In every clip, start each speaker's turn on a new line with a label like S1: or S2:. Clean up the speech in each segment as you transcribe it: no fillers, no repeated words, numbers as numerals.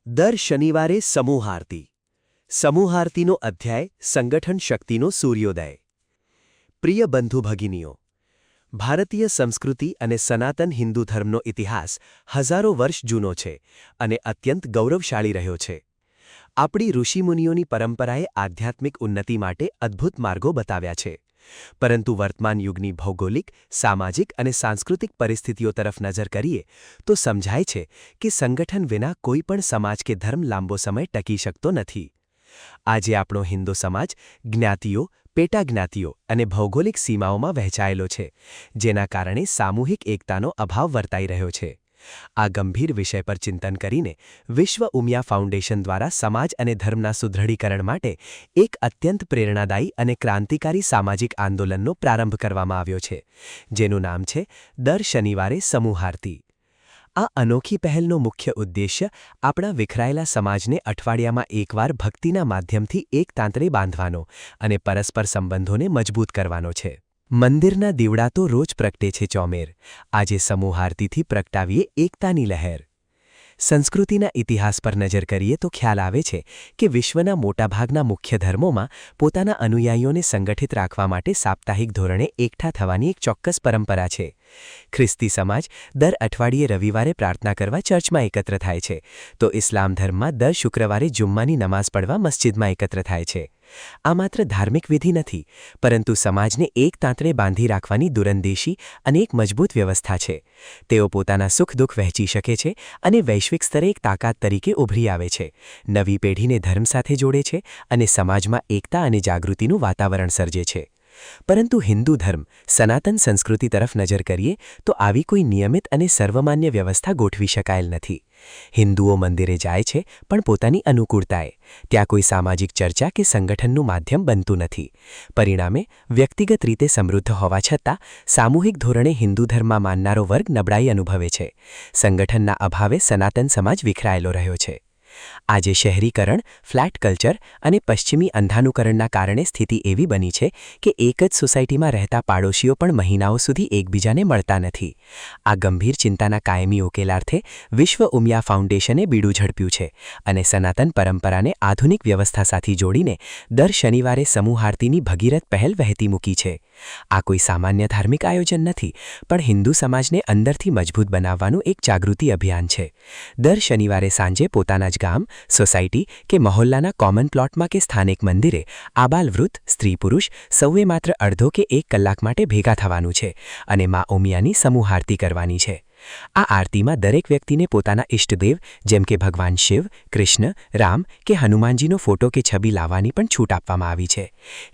S1: દર શનિવારે સમૂહ આરતી. સમૂહ આરતીનો અધ્યાય સંગઠન શક્તિનો સૂર્યોદય. પ્રિય બંધુ ભગિનીઓ, ભારતીય સંસ્કૃતિ અને સનાતન હિન્દુ ધર્મનો ઇતિહાસ હજારો વર્ષ જૂનો છે અને અત્યંત ગૌરવશાળી રહ્યો છે. આપણી ઋષિમુનિઓની પરંપરાએ આધ્યાત્મિક ઉન્નતિ માટે અદ્ભુત માર્ગો બતાવ્યા છે. પરંતુ વર્તમાન યુગની ભૌગોલિક, સામાજિક અને સાંસ્કૃતિક પરિસ્થિતિઓ તરફ નજર કરીએ તો સમજાય છે કે સંગઠન વિના કોઈ પણ સમાજ કે ધર્મ લાંબો સમય ટકી શકતો નથી. આજે આપણો હિન્દુ સમાજ જ્ઞાતિઓ, પેટાજ્ઞાતિઓ અને ભૌગોલિક સીમાઓમાં વહેંચાયેલો છે, જેના કારણે સામૂહિક એકતાનો અભાવ વર્તાઈ રહ્યો છે. આ ગંભીર વિષય પર ચિંતન કરીને વિશ્વ ઉમિયા ફાઉન્ડેશન દ્વારા સમાજ અને ધર્મના સુદૃઢીકરણ માટે એક અત્યંત પ્રેરણાદાયી અને ક્રાંતિકારી સામાજિક આંદોલનનો પ્રારંભ કરવામાં આવ્યો છે, જેનું નામ છે દર શનિવારે સમૂહ આરતી. આ અનોખી પહેલનો મુખ્ય ઉદ્દેશ્ય આપણા વિખરાયેલા સમાજને અઠવાડિયામાં એકવાર ભક્તિના માધ્યમથી એક તાંતરે બાંધવાનો અને પરસ્પર સંબંધોને મજબૂત કરવાનો છે. મંદિરના દીવડા તો રોજ પ્રગટે છે ચોમેર, આજે સમૂહ આરતીથી પ્રગટાવીએ એકતાની લહેર. સંસ્કૃતિના ઇતિહાસ પર નજર કરીએ તો ખ્યાલ આવે છે કે વિશ્વના મોટાભાગના મુખ્ય ધર્મોમાં પોતાના અનુયાયીઓને સંગઠિત રાખવા માટે સાપ્તાહિક ધોરણે એકઠા થવાની એક ચોક્કસ પરંપરા છે. ખ્રિસ્તી સમાજ દર અઠવાડિયે રવિવારે પ્રાર્થના કરવા ચર્ચમાં એકત્ર થાય છે, તો ઇસ્લામ ધર્મમાં દર શુક્રવારે જુમ્માની નમાઝ પડવા મસ્જિદમાં એકત્ર થાય છે. આ માત્ર ધાર્મિક વિધિ નથી, પરંતુ સમાજને એક તાંતરે બાંધી રાખવાની દૂરંદેશી અને એક મજબૂત વ્યવસ્થા છે. તેઓ પોતાના સુખ દુઃખ વહેંચી શકે છે અને વૈશ્વિક સ્તરે એક તાકાત તરીકે ઉભરી આવે છે, નવી પેઢીને ધર્મ સાથે જોડે છે અને સમાજમાં એકતા અને જાગૃતિનું વાતાવરણ સર્જે છે. પરંતુ હિન્દુ ધર્મ, સનાતન સંસ્કૃતિ તરફ નજર કરીએ તો આવી કોઈ નિયમિત અને સર્વમાન્ય વ્યવસ્થા ગોઠવી શકાયેલ નથી. હિન્દુઓ મંદિરે જાય છે, પણ પોતાની અનુકૂળતાએ. ત્યાં કોઈ સામાજિક ચર્ચા કે સંગઠનનું માધ્યમ બનતું નથી. પરિણામે વ્યક્તિગત રીતે સમૃદ્ધ હોવા છતાં સામૂહિક ધોરણે હિન્દુ ધર્મમાં માનનારો વર્ગ નબળાઈ અનુભવે છે. સંગઠનના અભાવે સનાતન સમાજ વિખરાયેલો રહ્યો છે. આજે શહેરીકરણ, ફ્લેટ કલ્ચર અને પશ્ચિમી અંધાનુકરણના કારણે સ્થિતિ એવી બની છે કે એક જ સોસાયટીમાં રહેતા પાડોશીઓ પણ મહિનાઓ સુધી એકબીજાને મળતા નથી. આ ગંભીર ચિંતાના કાયમી ઉકેલાર્થે વિશ્વ ઉમિયા ફાઉન્ડેશને બીડું ઝડપ્યું છે અને સનાતન પરંપરાને આધુનિક વ્યવસ્થા સાથે જોડીને દર શનિવારે સમૂહ આરતીની ભગીરથ પહેલ વહેતી મૂકી છે. આ કોઈ સામાન્ય ધાર્મિક આયોજન નથી, પણ હિન્દુ સમાજને અંદરથી મજબૂત બનાવવાનું એક જાગૃતિ અભિયાન છે. દર શનિવારે સાંજે પોતાના જ ગામ, સોસાયટી કે મહોલ્લાના કોમન પ્લોટમાં કે સ્થાનિક મંદિરે આબાલવૃદ્ધ, સ્ત્રી પુરુષ સૌએ માત્ર અડધો કે એક કલાક માટે ભેગા થવાનું છે અને મા ઉમિયાની સમૂહ આરતી કરવાની છે. આ આરતીમાં દરેક વ્યક્તિને પોતાના ઇષ્ટદેવ જેમ કે ભગવાન શિવ, કૃષ્ણ, રામ કે હનુમાનજીનો ફોટો કે છબી લાવવાની પણ છૂટ આપવામાં આવી છે.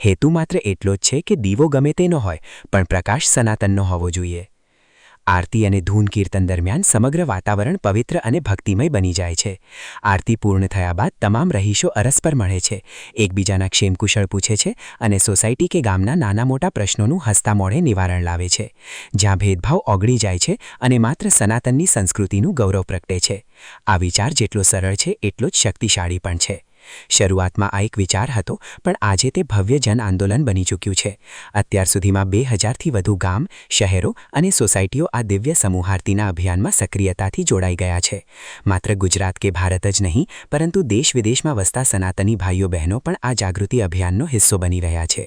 S1: હેતુ માત્ર એટલો જ છે કે દીવો ગમે તેનો હોય, પણ પ્રકાશ સનાતનનો હોવો જોઈએ. આરતી અને ધૂન કીર્તન દરમિયાન સમગ્ર વાતાવરણ પવિત્ર અને ભક્તિમય બની જાય છે. આરતી પૂર્ણ થયા બાદ તમામ રહીશો અરસપર મળે છે, એકબીજાના ક્ષેમકુશળ પૂછે છે અને સોસાયટી કે ગામના નાના મોટા પ્રશ્નોનું હસતા મોઢે નિવારણ લાવે છે. જ્યાં ભેદભાવ ઓગળી જાય છે અને માત્ર સનાતનની સંસ્કૃતિનું ગૌરવ પ્રગટે છે. આ વિચાર જેટલો સરળ છે એટલો જ શક્તિશાળી પણ છે. શરૂઆતમાં આ એક વિચાર હતો, પણ આજે તે ભવ્ય જન આંદોલન બની ચૂક્યું છે. અત્યાર સુધીમાં 2000થી વધુ ગામ, શહેરો અને સોસાયટીઓ આ દિવ્ય સમૂહ આરતીના અભિયાનમાં સક્રિયતાથી જોડાઈ ગયા છે. માત્ર ગુજરાત કે ભારત જ નહીં, પરંતુ દેશ વિદેશમાં વસતા સનાતની ભાઈઓ બહેનો પણ આ જાગૃતિ અભિયાનનો હિસ્સો બની રહ્યા છે.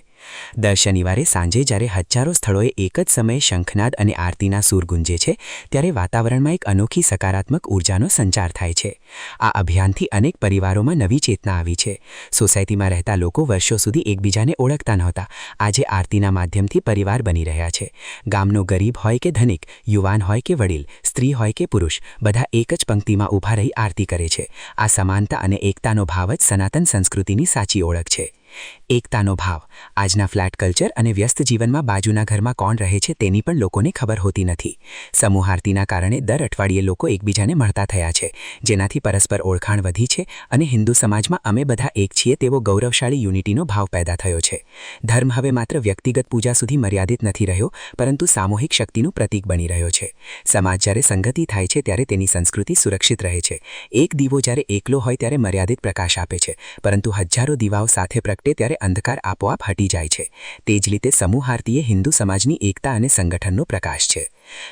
S1: દર શનિવારે સાંજે જ્યારે હજારો સ્થળોએ એક જ સમયે શંખનાદ અને આરતીના સૂર ગુંજે છે, ત્યારે વાતાવરણમાં એક અનોખી સકારાત્મક ઊર્જાનો સંચાર થાય છે. આ અભિયાનથી અનેક પરિવારોમાં નવી ચેતના આવી છે. સોસાયટીમાં રહેતા લોકો વર્ષો સુધી એકબીજાને ઓળખતા નહોતા, આજે આરતીના માધ્યમથી પરિવાર બની રહ્યા છે. ગામનો ગરીબ હોય કે ધનિક, યુવાન હોય કે વડીલ, સ્ત્રી હોય કે પુરુષ, બધા એક જ પંક્તિમાં ઊભા રહી આરતી કરે છે. આ સમાનતા અને એકતાનો ભાવ જ સનાતન સંસ્કૃતિની સાચી ઓળખ છે. એકતાનો ભાવ. આજના ફ્લેટ કલ્ચર અને વ્યસ્ત જીવનમાં બાજુના ઘરમાં કોણ રહે છે તેની પણ લોકોને ખબર હોતી નથી. સમૂહ આરતીના કારણે દર અઠવાડિયે લોકો એકબીજાને મળતા થયા છે, જેનાથી પરસ્પર ઓળખાણ વધી છે અને હિન્દુ સમાજમાં અમે બધા એક છીએ તેવો ગૌરવશાળી યુનિટીનો ભાવ પેદા થયો છે. ધર્મ હવે માત્ર વ્યક્તિગત પૂજા સુધી મર્યાદિત નથી રહ્યો, પરંતુ સામૂહિક શક્તિનું પ્રતીક બની રહ્યો છે. સમાજ જ્યારે સંગતિ થાય છે ત્યારે તેની સંસ્કૃતિ સુરક્ષિત રહે છે. એક દીવો જ્યારે એકલો હોય ત્યારે મર્યાદિત પ્રકાશ આપે છે, પરંતુ હજારો દીવાઓ સાથે પ્રગટે
S2: પ્રગટે ત્યારે અંધકાર આપોઆપ હટી જાય છે। તે જ રીતે સમૂહ આરતી એ હિન્દુ સમાજની એકતા અને સંગઠનનો પ્રકાશ છે।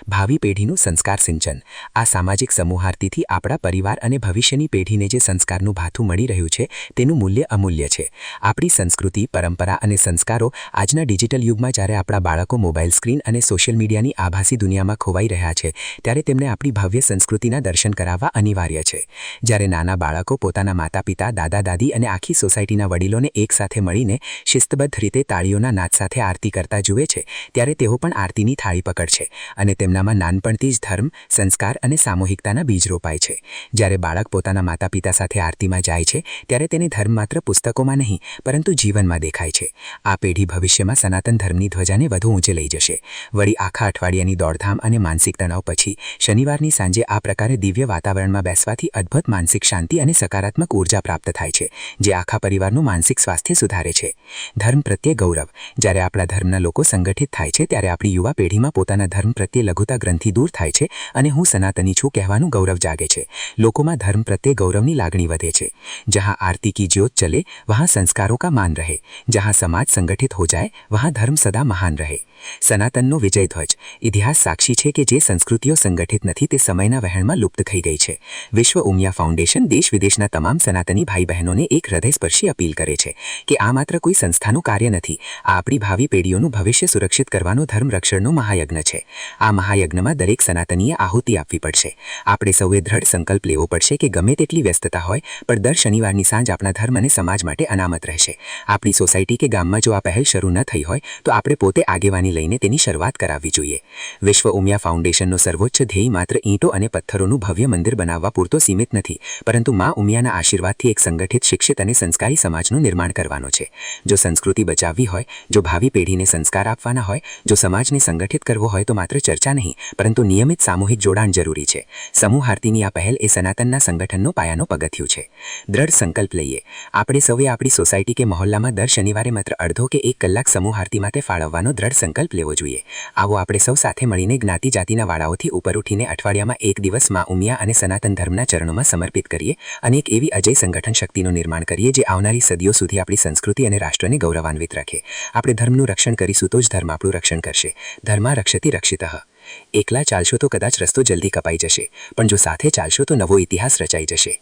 S2: ભાવિ પેઢીનું સંસ્કાર સિંચન। આ સામાજિક સમૂહ આરતીથી આપણા પરિવાર અને ભવિષ્યની પેઢીને જે સંસ્કારનું ભાથું મળી રહ્યું છે તેનું મૂલ્ય અમૂલ્ય છે। આપણી સંસ્કૃતિ, પરંપરા અને સંસ્કારો આજના ડિજિટલ યુગમાં જ્યારે આપણા બાળકો મોબાઈલ સ્ક્રીન અને સોશિયલ મીડિયાની આભાસી દુનિયામાં ખોવાઈ રહ્યા છે ત્યારે તેમને આપણી ભવ્ય સંસ્કૃતિના દર્શન કરાવવા અનિવાર્ય છે। જ્યારે નાના બાળકો પોતાના માતા-પિતા, દાદા-દાદી અને આખી સોસાયટીના વડીલોને એકસાથે મળીને શિસ્તબદ્ધ રીતે તાળીઓના નાદ સાથે આરતી કરતા જુએ છે ત્યારે તેઓ પણ આરતીની થાળી પકડશે અને તેમનામાં નાનપણથી જ ધર્મ, સંસ્કાર અને સામૂહિકતાના બીજ રોપાય છે। જ્યારે બાળક પોતાના માતા-પિતા સાથે આરતીમાં જાય છે ત્યારે તેને ધર્મ માત્ર પુસ્તકોમાં નહીં પરંતુ જીવનમાં દેખાય છે। આ પેઢી ભવિષ્યમાં સનાતન ધર્મની ધ્વજાને વધુ ઊંચે લઈ જશે। વળી આખા અઠવાડિયાની દોડધામ અને માનસિક તણાવ પછી શનિવારની સાંજે આ પ્રકારે દિવ્ય વાતાવરણમાં બેસવાથી અદ્ભુત માનસિક શાંતિ અને સકારાત્મક ઉર્જા પ્રાપ્ત થાય છે જે આખા પરિવારનું માનસિક સ્વાસ્થ્ય સુધારે છે। ધર્મ પ્રત્યે ગૌરવ। જ્યારે આપણા ધર્મના લોકો સંગઠિત થાય છે ત્યારે આપણી યુવા પેઢીમાં પોતાના ધર્મ પ્રત્યે લઘુતા ગ્રંથિ દૂર થાય છે અને હું સનાતની છું કહેવાનું ગૌરવ જાગે છે। લોકોમાં ધર્મ પ્રત્યે ગૌરવની લાગણી વધે છે। जहाँ आरती की ज्योत चले वहाँ संस्कारों का मान रहे। जहाँ समाज संगठित हो जाए वहाँ धर्म सदा महान रहे। સનાતનનો વિજય ધ્વજ। ઇતિહાસ સાક્ષી છે કે જે સંસ્કૃતિઓ સંગઠિત નથી તે સમયના વહેણમાં લુપ્ત થઈ ગઈ છે। વિશ્વ ઉમિયા ફાઉન્ડેશન દેશ વિદેશના તમામ સનાતની ભાઈ બહેનોને એક હૃદયસ્પર્શી અપીલ કરે છે કે આ માત્ર કોઈ સંસ્થાનું કાર્ય નથી, આ આપણી ભાવિ પેઢીઓનું ભવિષ્ય સુરક્ષિત કરવાનો ધર્મ રક્ષણનો મહાયજ્ઞ છે। આ મહાયજ્ઞમાં દરેક સનાતનીએ આહુતિ આપવી પડશે। આપણે સૌએ દ્રઢ સંકલ્પ લેવો પડશે કે ગમે તેટલી વ્યસ્તતા હોય પણ દર શનિવારની સાંજ આપણા ધર્મ અને સમાજ માટે અનામત રહેશે। આપણી સોસાયટી કે ગામમાં જો આ પહેલ શરૂ ન થઈ હોય તો આપણે પોતે આગેવાની લઈને તેની શરૂઆત કરાવવી જોઈએ। વિશ્વ ઉમિયા ફાઉન્ડેશનનો સર્વોચ્ચ ધ્યેય માત્ર ઈંટો અને પથ્થરોનું ભવ્ય મંદિર બનાવવા પૂરતો સીમિત નથી પરંતુ માં ઉમિયાના આશીર્વાદથી એક સંગઠિત, શિક્ષિત અને સંસ્કારી સમાજનું નિર્માણ કરવાનો છે। જો સંસ્કૃતિ બચાવવી હોય, જો ભાવિ પેઢીને સંસ્કાર આપવાના હોય, જો સમાજને સંગઠિત કરવો હોય તો માત્ર ચર્ચા નહીં પરંતુ નિયમિત સામૂહિક જોડાણ જરૂરી છે। સમૂહ આરતીની આ પહેલ એ સનાતનના સંગઠનનો પાયાનો પગથિયું છે। દ્રઢ સંકલ્પ લઈએ। આપણે સૌએ આપણી સોસાયટી કે મહોલ્લામાં દર શનિવારે માત્ર અડધો કે 1 કલાક સમૂહ આરતી માટે ફાળવવાનો દ્રઢ સંકલ્પ લેવો જોઈએ। આવો આપણે સૌ સાથે મળીને જ્ઞાતિ જાતિના વાડાઓથી ઉપર ઉઠીને અઠવાડિયામાં એક દિવસ માં ઉમિયા અને સનાતન ધર્મના ચરણોમાં સમર્પિત કરીએ અને એક એવી અજય સંગઠન શક્તિનું નિર્માણ કરીએ જે આવનારી સદીઓ સુધી આપણી સંસ્કૃતિ અને રાષ્ટ્રને ગૌરવાન્વિત રાખે। આપણે ધર્મનું રક્ષણ કરીશું તો જ ધર્મ આપણું રક્ષણ કરશે। ધર્મા રક્ષતિ રક્ષિતઃ। એકલા ચાલશો તો કદાચ રસ્તો જલ્દી કપાઈ જશે પણ જો સાથે ચાલશો તો નવો ઇતિહાસ રચાઈ જશે।